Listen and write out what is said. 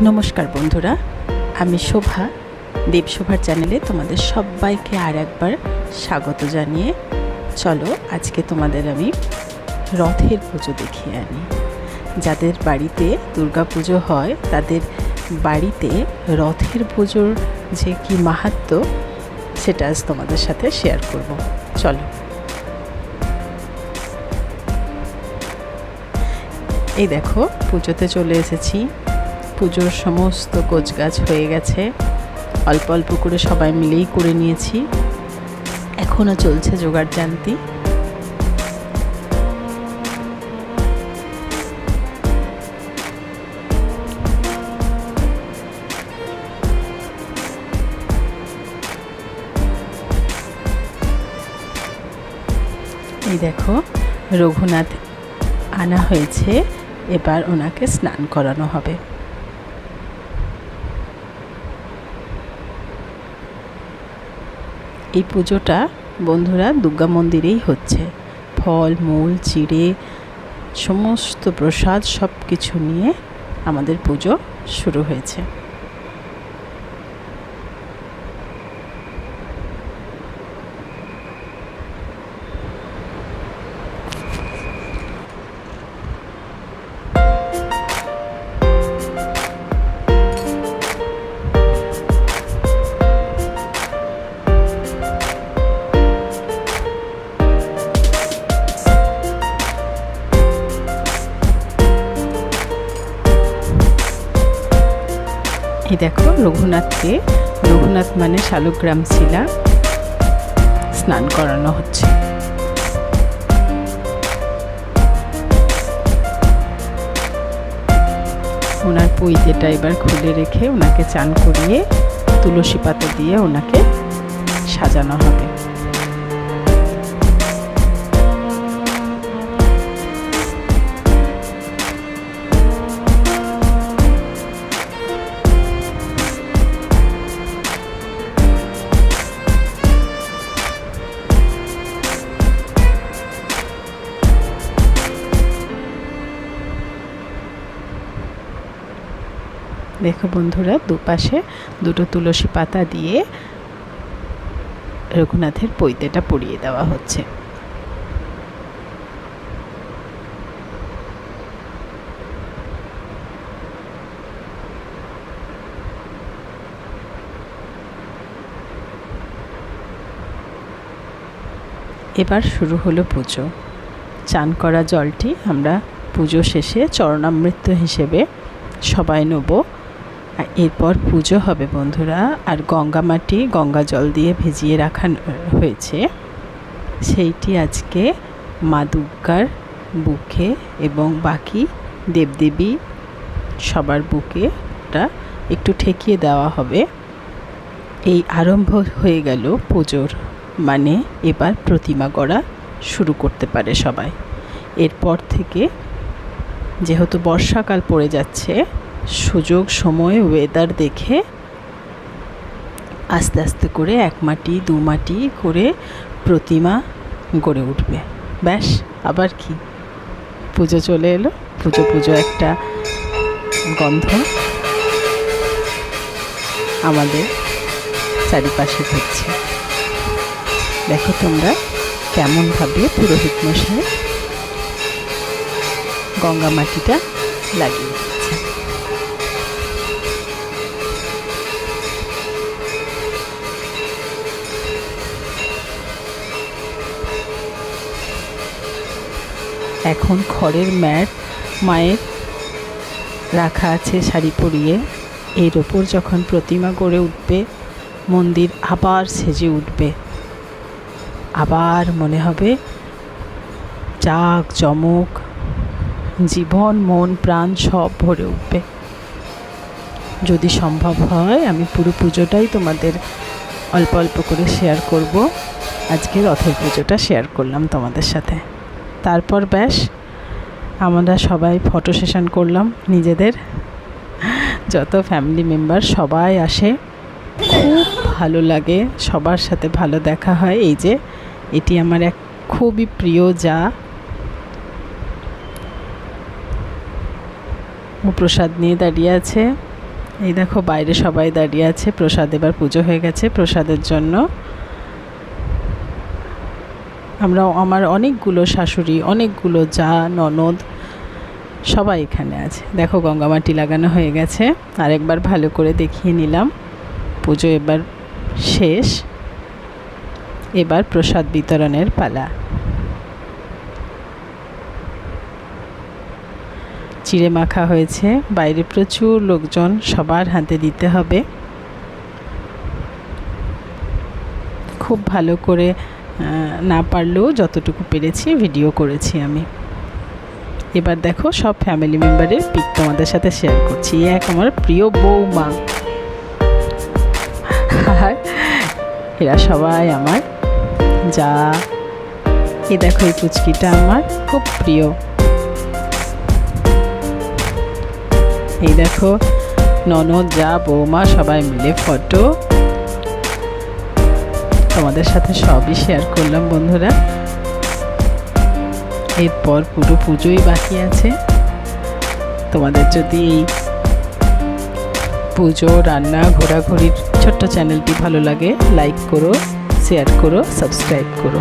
নমস্কার বন্ধুরা, আমি শোভা দেবশোভার চ্যানেলে তোমাদের সবাইকে আর একবার স্বাগত জানিয়ে চলো আজকে তোমাদের আমি রথের পুজো দেখিয়ে আনি। যাদের বাড়িতে দুর্গা পুজো হয় তাদের বাড়িতে রথের পুজোর যে কি মাহাত্ম্য সেটা আজ তোমাদের সাথে শেয়ার করব। চলো, এই দেখো পুজোতে চলে এসেছি। পুজোর সমস্ত গোছগাছ হয়ে গেছে, অল্প অল্প করে সবাই মিলেই করে নিয়েছি। এখনও চলছে জোগাড় জান্তি। এই দেখো রঘুনাথ আনা হয়েছে, এবার ওনাকে স্নান করানো হবে। এই পুজোটা বন্ধুরা দুর্গা মন্দিরেই হচ্ছে। ফল মূল চিড়ে সমস্ত প্রসাদ সব কিছু নিয়ে আমাদের পুজো শুরু হয়েছে। এই দেখো রঘুনাথ মানে শালগ্রাম শিলা স্নান করানো হচ্ছে। ওনার পৈতেটা এবার খুলে রেখে ওনাকে চান করিয়ে তুলসী পাতা দিয়ে ওনাকে সাজানো হবে। দেখো বন্ধুরা, দুপাশে দুটো তুলসী পাতা দিয়ে রঘুনাথের পৈতেটা পরিয়ে দেওয়া হচ্ছে। এবার শুরু হলো পুজো। চান করা জলটি আমরা পুজো শেষে চরণামৃত হিসেবে সবাই নেব। এরপর পুজো হবে বন্ধুরা। আর গঙ্গা জল দিয়ে ভিজিয়ে রাখা হয়েছে, সেইটি আজকে মা দুর্গার বুকে এবং বাকি দেবদেবী সবার বুকেটা একটু ঠেকিয়ে দেওয়া হবে। এই আরম্ভ হয়ে গেল পুজোর, মানে এবার প্রতিমা গড়া শুরু করতে পারে সবাই। এরপর থেকে যেহেতু বর্ষাকাল পড়ে যাচ্ছে, সুযোগ সময় ওয়েদার দেখে আস্তে আস্তে করে 1 মাটি 2 মাটি করে প্রতিমা গড়ে উঠবে। ব্যাস, আবার কি, পুজো চলে এলো। পুজো একটা গন্ধ আমাদের চারিপাশে ঘুরছে। দেখো তোমরা কেমনভাবে পুরোহিত মশাই গঙ্গা মাটিটা লাগিয়ে দিচ্ছে। এখন খড়ের ম্যাট মায়ের রাখা আছে শাড়ি পরিয়ে। এর ওপর যখন প্রতিমা গড়ে উঠবে, মন্দির আবার সেজে উঠবে। আবার মনে হবে জাঁক জমক, জীবন মন প্রাণ সব ভরে উঠবে। যদি সম্ভব হয় আমি পুরো পুজোটাই তোমাদের অল্প অল্প করে শেয়ার করব। আজকে রথের পুজোটা শেয়ার করলাম তোমাদের সাথে। তারপর ব্যাস আমরা সবাই ফটো সেশন করলাম। নিজেদের যত ফ্যামিলি মেম্বার সবাই আসে, খুব ভালো লাগে, সবার সাথে ভালো দেখা হয়। এই যে এটি আমার এক খুবই প্রিয় যা, ও প্রসাদ নিয়ে দাঁড়িয়ে আছে। এই দেখো বাইরে সবাই দাঁড়িয়ে আছে, প্রসাদ এবার পুজো হয়ে গেছে প্রসাদের জন্য। আমার অনেকগুলো শাশুড়ি, অনেকগুলো জা, ননদ সবাই এখানে আছে। দেখো গঙ্গামাটি লাগানো হয়ে গেছে, আরেকবার ভালো করে দেখিয়ে নিলাম। পুজো এবার শেষ, এবার প্রসাদ বিতরণের পালা। চিড়ে মাখা হয়েছে, বাইরে প্রচুর লোকজন, সবার হাতে দিতে হবে। খুব ভালো করে না পারলেও যতটুকু পেরেছি ভিডিও করেছি আমি। এবার দেখো সব ফ্যামিলি মেম্বারের পিক তোমাদের সাথে শেয়ার করছি। এক আমার প্রিয় বৌমা, এরা সবাই আমার যা। এ দেখো এই পুচকিটা আমার খুব প্রিয়। এই দেখো ননদ, যা, বৌমা সবাই মিলে ফটো। তোমাদের সাথে সবই শেয়ার করলাম বন্ধুরা। এরপর পুরো পুজোই বাকি আছে। তোমাদের যদি এই পুজো, রান্না, ঘোরাঘুরির ছোট্ট চ্যানেলটি ভালো লাগে, লাইক করো, শেয়ার করো, সাবস্ক্রাইব করো।